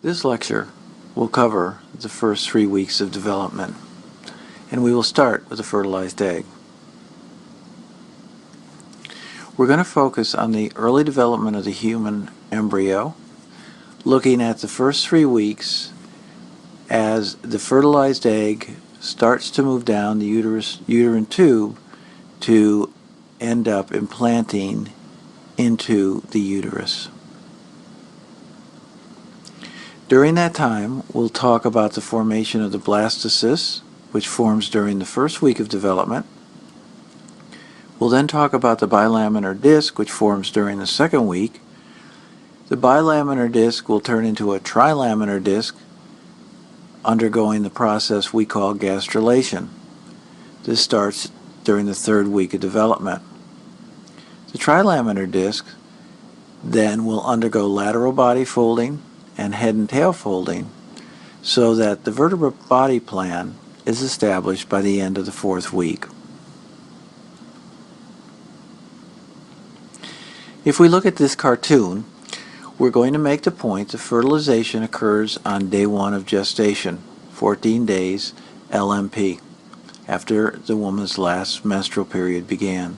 This lecture will cover the first 3 weeks of development, and we will start with a fertilized egg. We're going to focus on the early development of the human embryo, looking at the first 3 weeks as the fertilized egg starts to move down the uterine tube to end up implanting into the uterus. During that time, we'll talk about the formation of the blastocyst, which forms during the first week of development. We'll then talk about the bilaminar disc, which forms during the second week. The bilaminar disc will turn into a trilaminar disc, undergoing the process we call gastrulation. This starts during the third week of development. The trilaminar disc then will undergo lateral body folding and head and tail folding so that the vertebrate body plan is established by the end of the fourth week. If we look at this cartoon, we're going to make the point that fertilization occurs on day 1 of gestation, 14 days LMP, after the woman's last menstrual period began.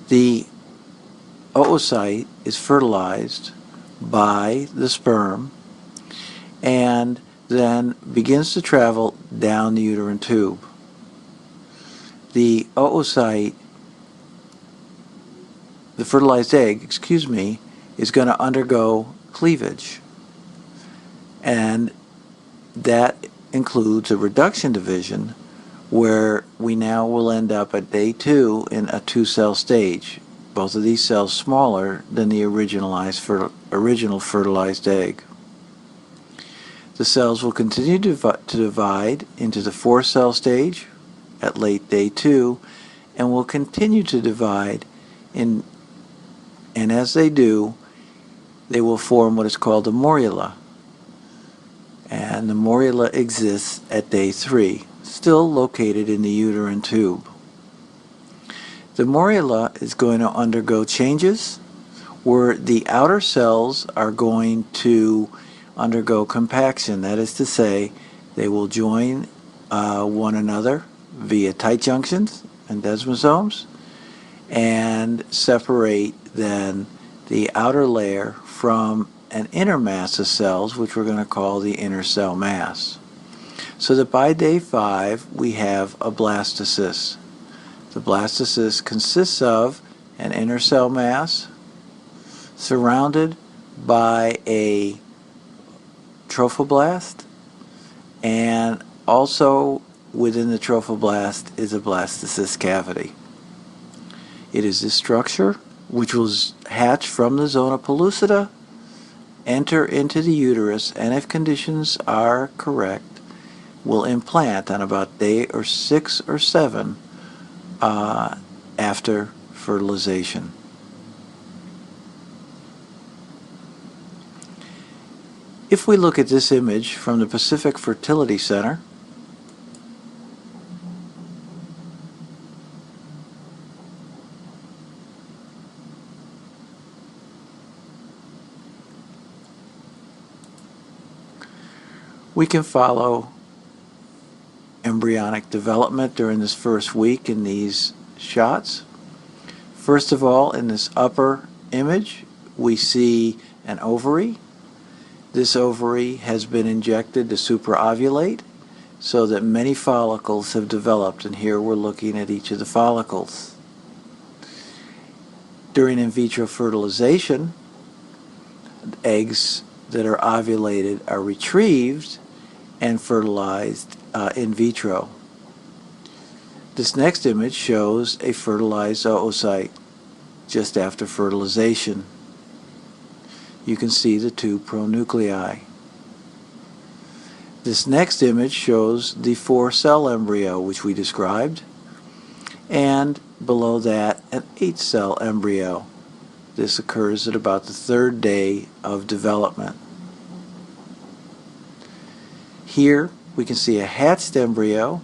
The oocyte is fertilized by the sperm and then begins to travel down the uterine tube. The oocyte, the fertilized egg, is going to undergo cleavage, and that includes a reduction division where we now will end up at day 2 in a 2-cell stage. Both of these cells smaller than the original fertilized egg. The cells will continue to divide into the 4-cell stage at late day 2, and will continue to divide and as they do, they will form what is called a morula. And the morula exists at day 3, still located in the uterine tube. The morula is going to undergo changes where the outer cells are going to undergo compaction. That is to say, they will join one another via tight junctions and desmosomes and separate then the outer layer from an inner mass of cells, which we're going to call the inner cell mass. So that by day 5 we have a blastocyst. The blastocyst consists of an inner cell mass surrounded by a trophoblast, and also within the trophoblast is a blastocyst cavity. It is this structure which will hatch from the zona pellucida, enter into the uterus, and if conditions are correct, will implant on about day 6 or 7 after fertilization. If we look at this image from the Pacific Fertility Center, we can follow embryonic development during this first week in these shots. First of all, in this upper image, we see an ovary. This ovary has been injected to supraovulate so that many follicles have developed, and here we're looking at each of the follicles. During in vitro fertilization, eggs that are ovulated are retrieved and fertilized in vitro. This next image shows a fertilized oocyte just after fertilization. You can see the 2 pronuclei. This next image shows the 4-cell embryo which we described, and below that an 8-cell embryo. This occurs at about the 3rd day of development. Here we can see a hatched embryo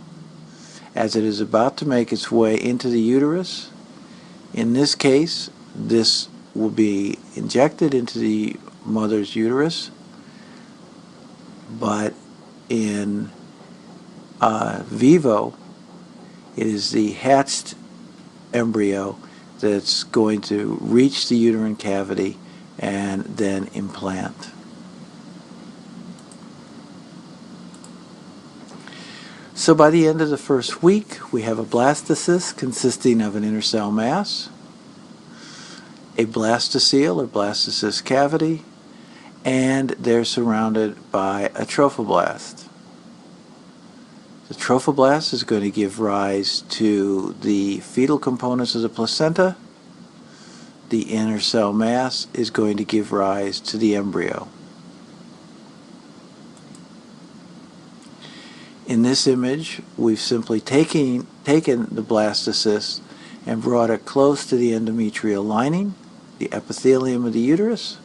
as it is about to make its way into the uterus. In this case, this will be injected into the mother's uterus but in vivo, it is the hatched embryo that's going to reach the uterine cavity and then implant. So by the end of the first week, we have a blastocyst consisting of an inner cell mass, a blastocele or blastocyst cavity, and they're surrounded by a trophoblast. The trophoblast is going to give rise to the fetal components of the placenta. The inner cell mass is going to give rise to the embryo. In this image, we've simply taken the blastocyst and brought it close to the endometrial lining, the epithelium of the uterus,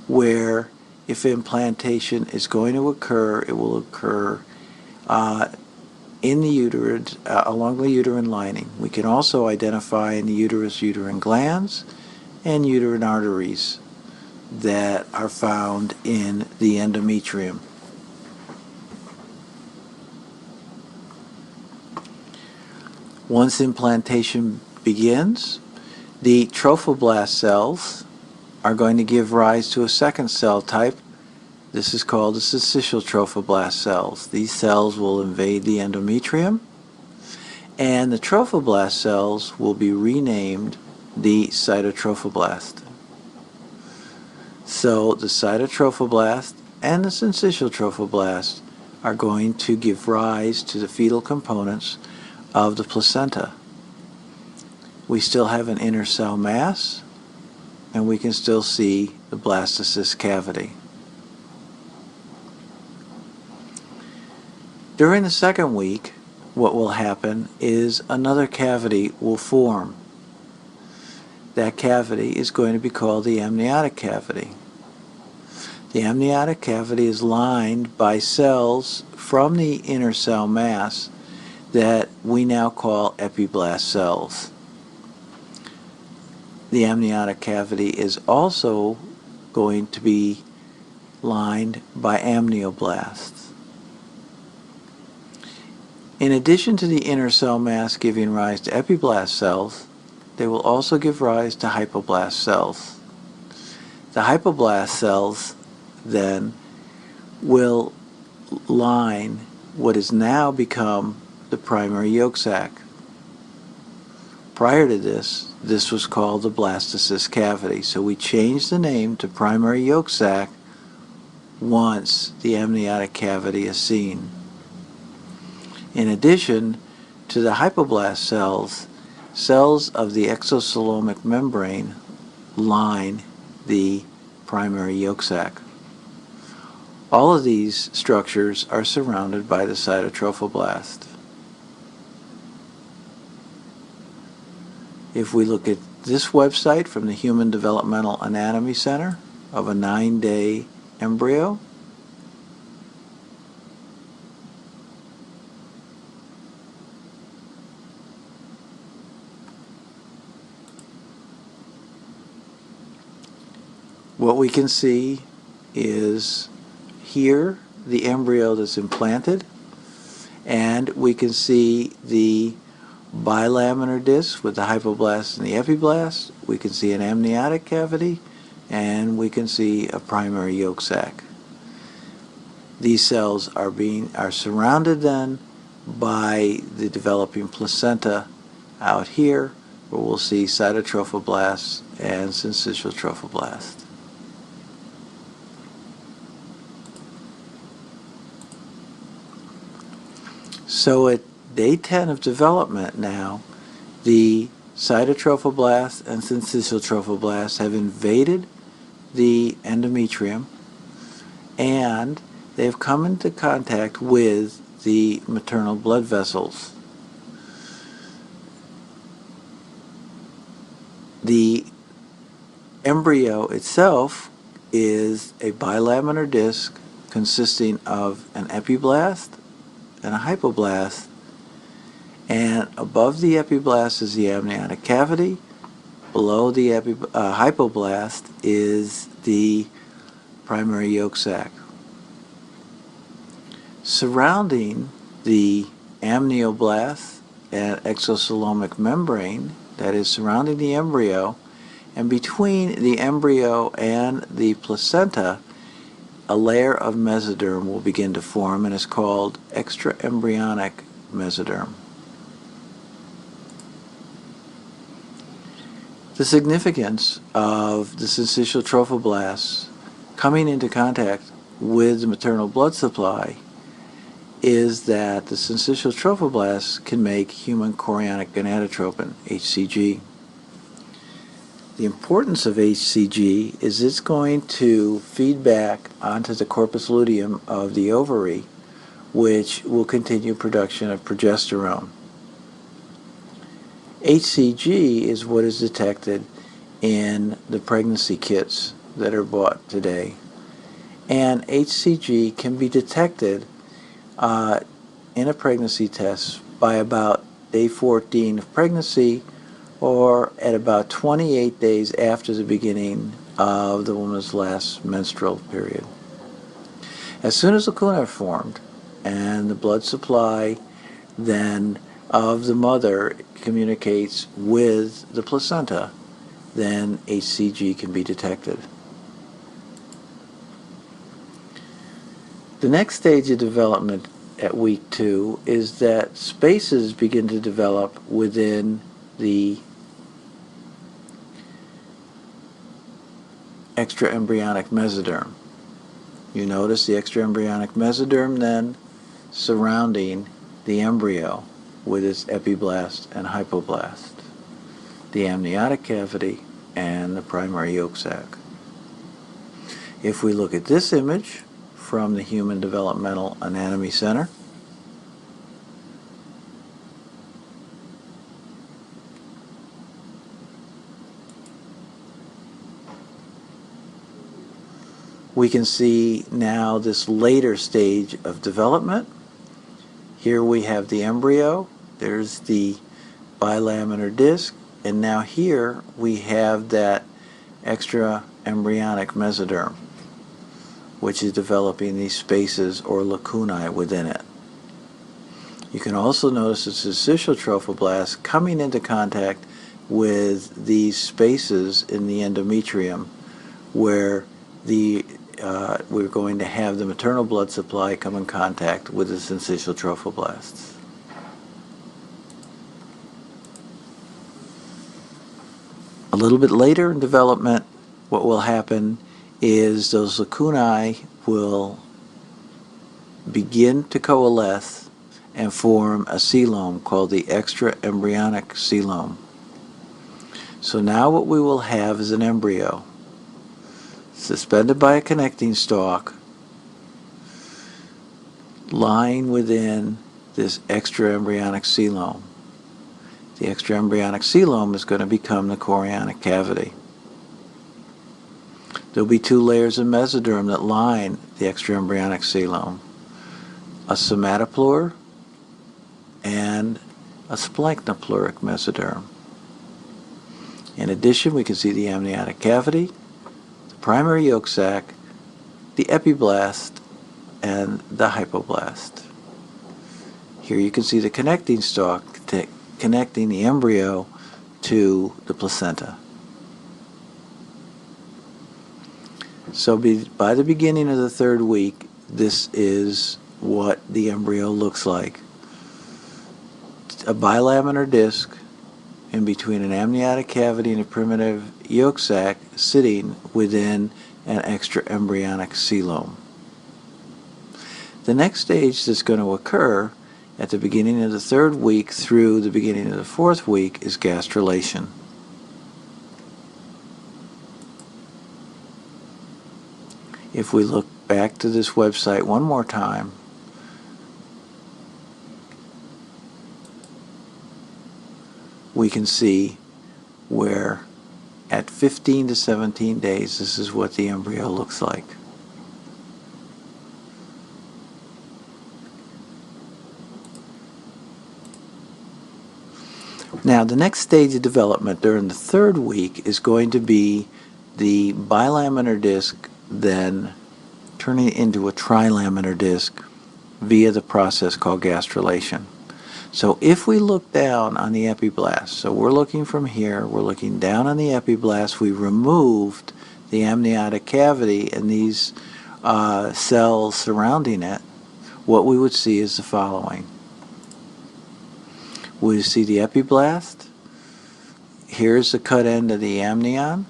where if implantation is going to occur, it will occur in the uterine, along the uterine lining. We can also identify in the uterus uterine glands and uterine arteries that are found in the endometrium. Once implantation begins, the trophoblast cells are going to give rise to a second cell type. This is called the syncytial trophoblast cells. These cells will invade the endometrium, and the trophoblast cells will be renamed the cytotrophoblast. So the cytotrophoblast and the syncytial trophoblast are going to give rise to the fetal components of the placenta. We still have an inner cell mass, and we can still see the blastocyst cavity. During the second week, what will happen is another cavity will form. That cavity is going to be called the amniotic cavity. The amniotic cavity is lined by cells from the inner cell mass that we now call epiblast cells. The amniotic cavity is also going to be lined by amnioblasts. In addition to the inner cell mass giving rise to epiblast cells, they will also give rise to hypoblast cells. The hypoblast cells then will line what has now become the primary yolk sac. Prior to this, this was called the blastocyst cavity. So we changed the name to primary yolk sac once the amniotic cavity is seen. In addition to the hypoblast cells, cells of the exocelomic membrane line the primary yolk sac. All of these structures are surrounded by the cytotrophoblast. If we look at this website from the Human Developmental Anatomy Center of a 9-day embryo, what we can see is here the embryo that's implanted, and we can see the bilaminar disc with the hypoblast and the epiblast. We can see an amniotic cavity, and we can see a primary yolk sac. These cells are surrounded then by the developing placenta out here, where we'll see cytotrophoblasts and syncytial trophoblasts. So at day 10 of development now, the cytotrophoblasts and syncytial trophoblasts have invaded the endometrium, and they've come into contact with the maternal blood vessels. The embryo itself is a bilaminar disc consisting of an epiblast and a hypoblast, and above the epiblast is the amniotic cavity. Below the hypoblast is the primary yolk sac. Surrounding the amnioblast and exocelomic membrane, that is surrounding the embryo, and between the embryo and the placenta, a layer of mesoderm will begin to form and is called extraembryonic mesoderm. The significance of the syncytial trophoblasts coming into contact with the maternal blood supply is that the syncytial trophoblasts can make human chorionic gonadotropin, HCG. The importance of HCG is it's going to feed back onto the corpus luteum of the ovary, which will continue production of progesterone. HCG is what is detected in the pregnancy kits that are bought today. And HCG can be detected in a pregnancy test by about day 14 of pregnancy, or at about 28 days after the beginning of the woman's last menstrual period. As soon as lacunae are formed and the blood supply then of the mother communicates with the placenta, then HCG can be detected. The next stage of development at week 2 is that spaces begin to develop within the extraembryonic mesoderm. You notice the extraembryonic mesoderm then surrounding the embryo with its epiblast and hypoblast, the amniotic cavity, and the primary yolk sac. If we look at this image from the Human Developmental Anatomy Center, we can see now this later stage of development. Here we have the embryo, there's the bilaminar disc, and now here we have that extraembryonic mesoderm, which is developing these spaces or lacunae within it. You can also notice the syncytial trophoblast coming into contact with these spaces in the endometrium where we're going to have the maternal blood supply come in contact with the syncytial trophoblasts. A little bit later in development, what will happen is those lacunae will begin to coalesce and form a coelom called the extraembryonic coelom. So now what we will have is an embryo suspended by a connecting stalk lying within this extraembryonic coelom. The extraembryonic coelom is going to become the chorionic cavity. There'll be 2 layers of mesoderm that line the extraembryonic coelom, a somatopleural and a splanchnopleural mesoderm. In addition, we can see the amniotic cavity, the primary yolk sac, the epiblast, and the hypoblast. Here you can see the connecting stalk connecting the embryo to the placenta. So by the beginning of the 3rd week, this is what the embryo looks like. A bilaminar disc in between an amniotic cavity and a primitive yolk sac sitting within an extraembryonic coelom. The next stage that's going to occur at the beginning of the 3rd week through the beginning of the 4th week is gastrulation. If we look back to this website one more time, we can see where at 15 to 17 days, this is what the embryo looks like. Now, the next stage of development during the 3rd week is going to be the bilaminar disc then turning into a trilaminar disc via the process called gastrulation. So if we look down on the epiblast, so we're looking from here, we're looking down on the epiblast, we removed the amniotic cavity and these cells surrounding it, what we would see is the following. We see the epiblast, here's the cut end of the amnion,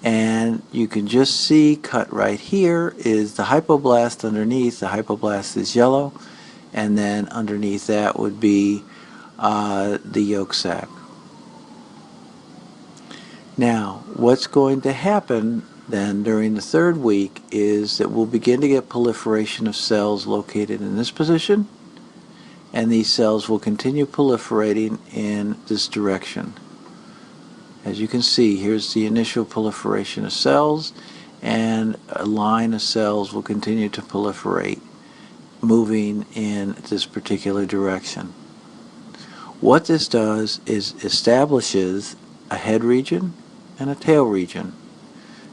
and you can just see cut right here is the hypoblast underneath. The hypoblast is yellow, and then underneath that would be the yolk sac. Now, what's going to happen then during the third week is that we'll begin to get proliferation of cells located in this position, and these cells will continue proliferating in this direction. As you can see, here's the initial proliferation of cells, and a line of cells will continue to proliferate, moving in this particular direction. What this does is establishes a head region and a tail region,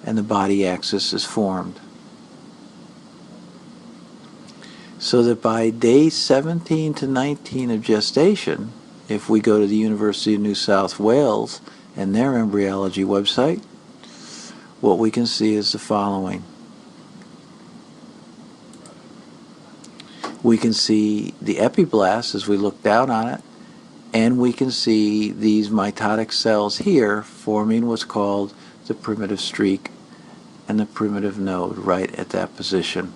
and the body axis is formed. So that by day 17 to 19 of gestation, if we go to the University of New South Wales and their embryology website, what we can see is the following. We can see the epiblast as we look down on it, and we can see these mitotic cells here forming what's called the primitive streak and the primitive node right at that position.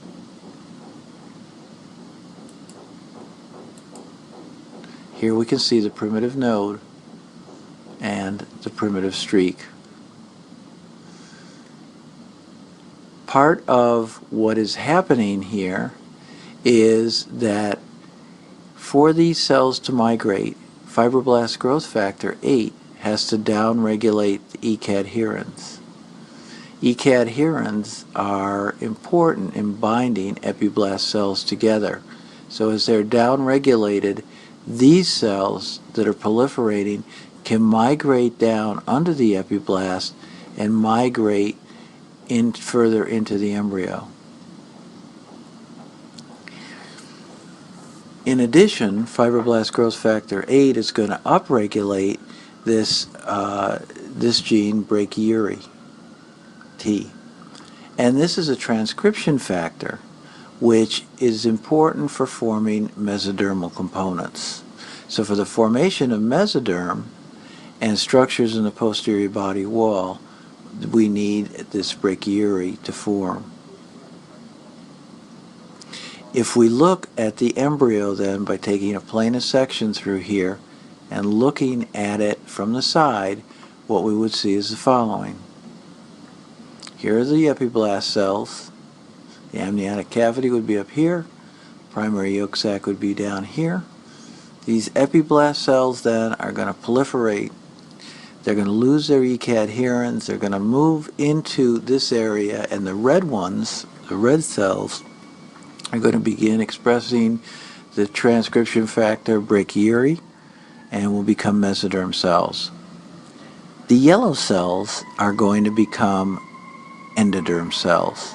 Here we can see the primitive node and the primitive streak. Part of what is happening here is that for these cells to migrate, fibroblast growth factor 8 has to downregulate the E-cadherins. E-cadherins are important in binding epiblast cells together. So as they're downregulated, these cells that are proliferating can migrate down under the epiblast and migrate in further into the embryo. In addition, fibroblast growth factor 8 is going to upregulate this gene brachyury T. And this is a transcription factor which is important for forming mesodermal components. So for the formation of mesoderm and structures in the posterior body wall, we need this brachyury to form. If we look at the embryo then by taking a planar section through here and looking at it from the side, what we would see is the following. Here are the epiblast cells. The amniotic cavity would be up here. Primary yolk sac would be down here. These epiblast cells then are going to proliferate. They're going to lose their E-cadherins. They're going to move into this area, and the red ones, the red cells, are going to begin expressing the transcription factor brachyury and will become mesoderm cells. The yellow cells are going to become endoderm cells.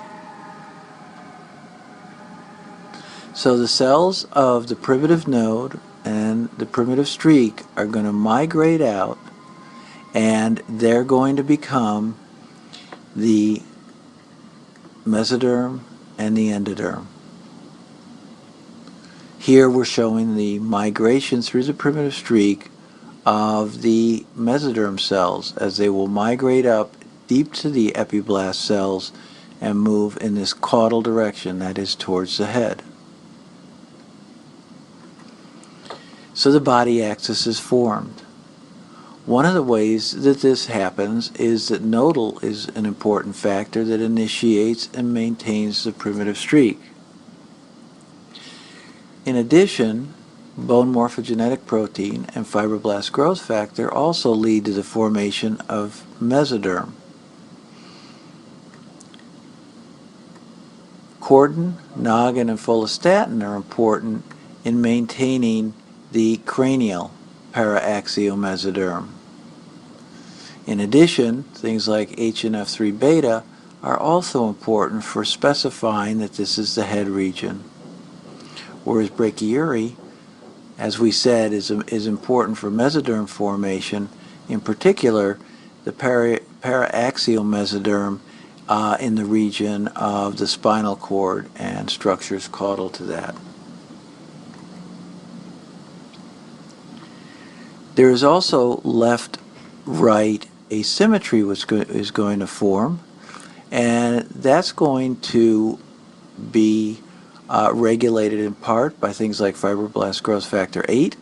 So the cells of the primitive node and the primitive streak are going to migrate out, and they're going to become the mesoderm and the endoderm. Here we're showing the migration through the primitive streak of the mesoderm cells as they will migrate up deep to the epiblast cells and move in this caudal direction, that is towards the head. So the body axis is formed. One of the ways that this happens is that nodal is an important factor that initiates and maintains the primitive streak. In addition, bone morphogenetic protein and fibroblast growth factor also lead to the formation of mesoderm. Cordon, noggin, and follistatin are important in maintaining the cranial paraaxial mesoderm. In addition, things like HNF3 beta are also important for specifying that this is the head region. whereas brachyury, as we said, is important for mesoderm formation, in particular the paraaxial mesoderm in the region of the spinal cord and structures caudal to that. There is also left-right asymmetry which is going to form, and that's going to be regulated in part by things like fibroblast growth factor 8,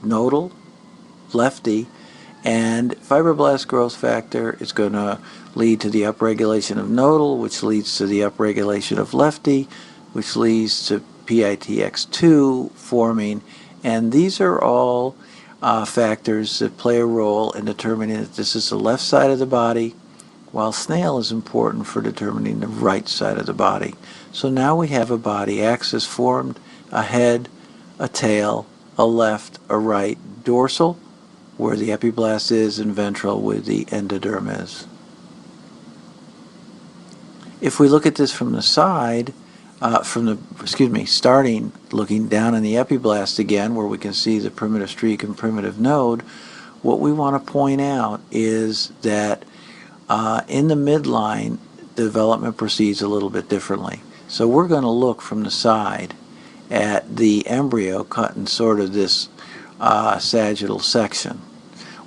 nodal, lefty, and fibroblast growth factor is going to lead to the upregulation of nodal, which leads to the upregulation of lefty, which leads to PITX2 forming, and these are all factors that play a role in determining that this is the left side of the body, while snail is important for determining the right side of the body. So now we have a body axis formed, a head, a tail, a left, a right, dorsal, where the epiblast is, and ventral, where the endoderm is. If we look at this from the side, starting looking down in the epiblast again, where we can see the primitive streak and primitive node, what we want to point out is that in the midline, development proceeds a little bit differently. So we're going to look from the side at the embryo cut in sort of this sagittal section.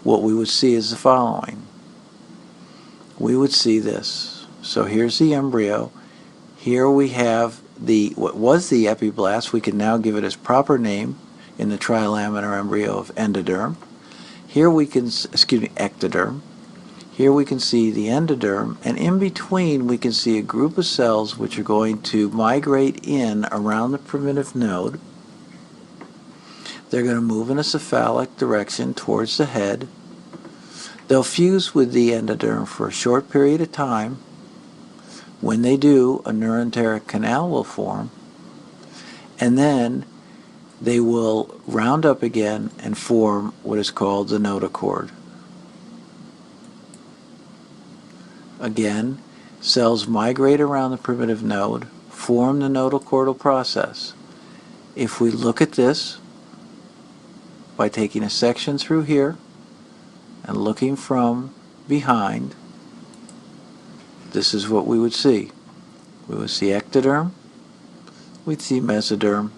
What we would see is the following. We would see this. So here's the embryo. Here we have what was the epiblast. We can now give it its proper name in the trilaminar embryo of endoderm. Here we can, ectoderm. Here we can see the endoderm, and in between we can see a group of cells which are going to migrate in around the primitive node. They're going to move in a cephalic direction towards the head. They'll fuse with the endoderm for a short period of time. When they do, a neuroenteric canal will form, and then they will round up again and form what is called the notochord. Again, cells migrate around the primitive node, form the notochordal process. If we look at this by taking a section through here and looking from behind, this is what we would see. We would see ectoderm, we'd see mesoderm,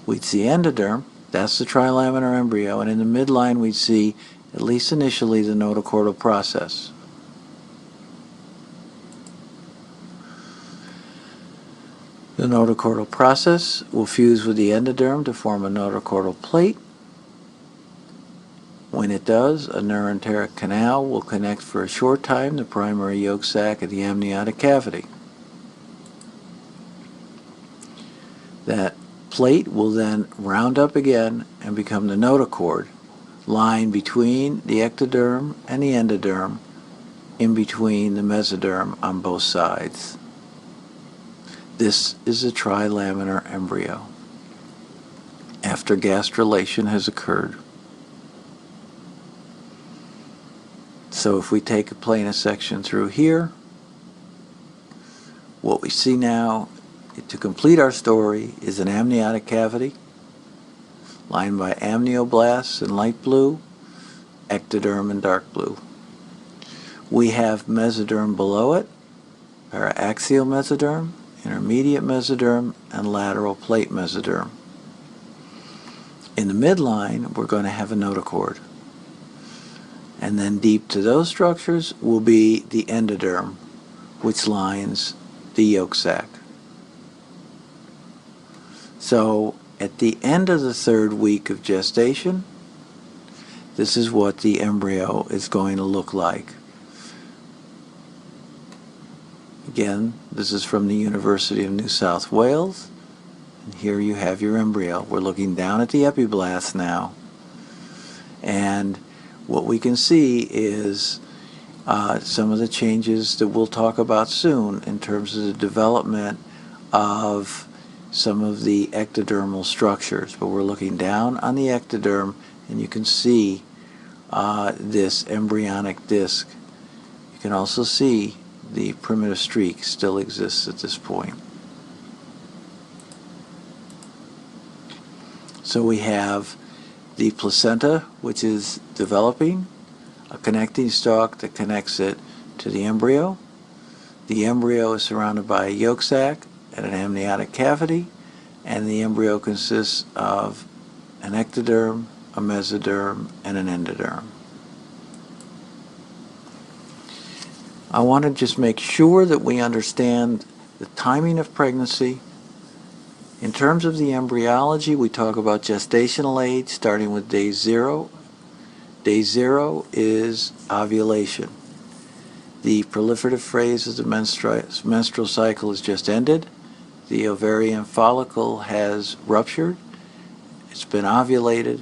we'd see endoderm, that's the trilaminar embryo, and in the midline we'd see, at least initially, the notochordal process. The notochordal process will fuse with the endoderm to form a notochordal plate. When it does, a neuroenteric canal will connect for a short time the primary yolk sac of the amniotic cavity. That plate will then round up again and become the notochord, lying between the ectoderm and the endoderm, in between the mesoderm on both sides. This is a trilaminar embryo after gastrulation has occurred. So if we take a planar section through here, what we see now, to complete our story, is an amniotic cavity lined by amnioblasts in light blue, ectoderm in dark blue. We have mesoderm below it, paraaxial mesoderm, intermediate mesoderm, and lateral plate mesoderm. In the midline, we're going to have a notochord. And then deep to those structures will be the endoderm, which lines the yolk sac. So at the end of the 3rd week of gestation, this is what the embryo is going to look like. Again, this is from the University of New South Wales. And here you have your embryo. We're looking down at the epiblast now. And what we can see is some of the changes that we'll talk about soon in terms of the development of some of the ectodermal structures. But we're looking down on the ectoderm, and you can see this embryonic disc. You can also see the primitive streak still exists at this point. So we have the placenta, which is developing, a connecting stalk that connects it to the embryo. The embryo is surrounded by a yolk sac and an amniotic cavity, and the embryo consists of an ectoderm, a mesoderm, and an endoderm. I want to just make sure that we understand the timing of pregnancy. In terms of the embryology, we talk about gestational age starting with day 0. Day 0 is ovulation. The proliferative phase of the menstrual cycle is just ended. The ovarian follicle has ruptured. It's been ovulated.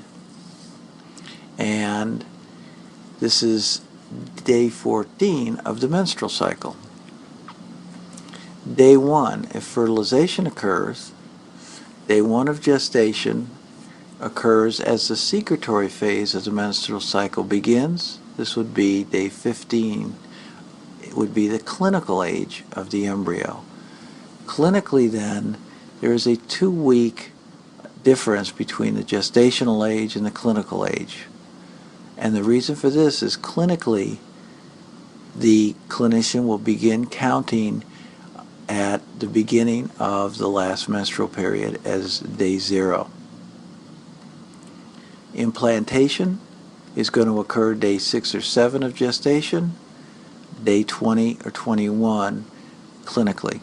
And this is day 14 of the menstrual cycle. Day 1, if fertilization occurs, day 1 of gestation occurs as the secretory phase of the menstrual cycle begins. This would be day 15. It would be the clinical age of the embryo. Clinically then, there is a 2-week difference between the gestational age and the clinical age. And the reason for this is clinically, the clinician will begin counting at the beginning of the last menstrual period as day 0. Implantation is going to occur day 6 or 7 of gestation, day 20 or 21 clinically.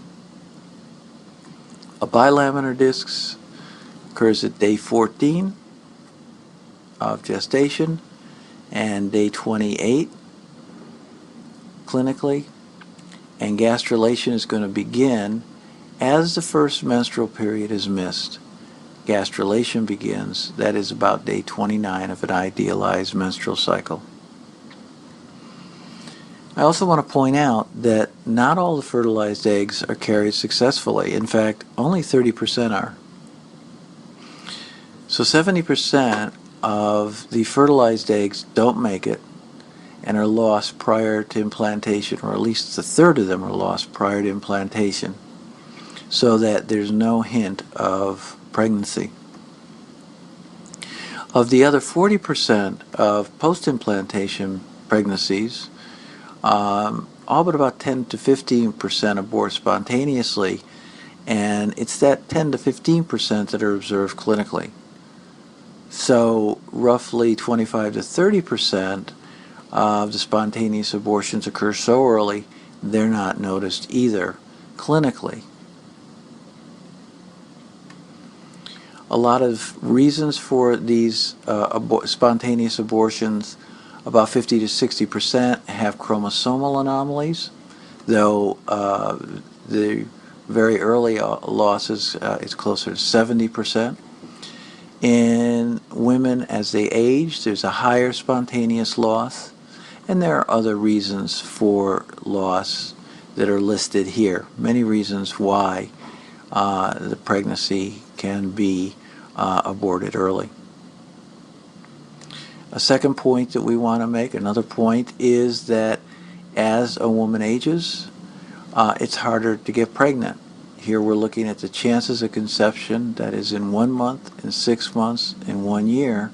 A bilaminar disc occurs at day 14 of gestation and day 28 clinically, and gastrulation is going to begin as the first menstrual period is missed. Gastrulation begins, that is about day 29 of an idealized menstrual cycle. I also want to point out that not all the fertilized eggs are carried successfully. In fact, only 30% are. So 70% of the fertilized eggs don't make it and are lost prior to implantation, or at least a third of them are lost prior to implantation, so that there's no hint of pregnancy. Of the other 40% of post-implantation pregnancies, all but about 10 to 15% abort spontaneously, and it's that 10 to 15% that are observed clinically. So roughly 25 to 30% of the spontaneous abortions occur so early they're not noticed either clinically. A lot of reasons for these spontaneous abortions: about 50 to 60% have chromosomal anomalies, though the very early losses is closer to 70%. In women as they age, there's a higher spontaneous loss, and there are other reasons for loss that are listed here. Many reasons why the pregnancy can be aborted early. A second point that we want to make, another point, is that as a woman ages, it's harder to get pregnant. Here we're looking at the chances of conception, that is in 1 month, in 6 months, in 1 year.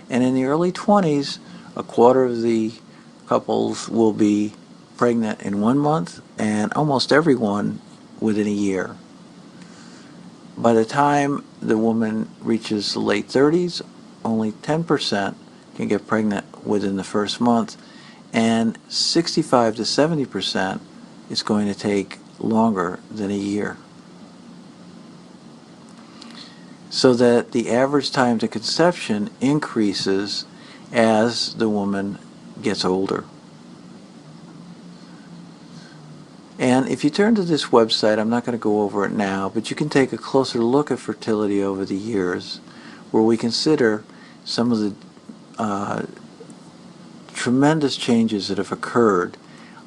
And in the early 20s, a quarter of the couples will be pregnant in 1 month, and almost everyone within a year. By the time the woman reaches the late 30s, only 10% can get pregnant within the first month, and 65 to 70% is going to take longer than a year. So that the average time to conception increases as the woman gets older. And if you turn to this website, I'm not going to go over it now, but you can take a closer look at fertility over the years, where we consider some of the tremendous changes that have occurred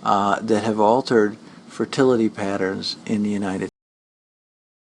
that have altered fertility patterns in the United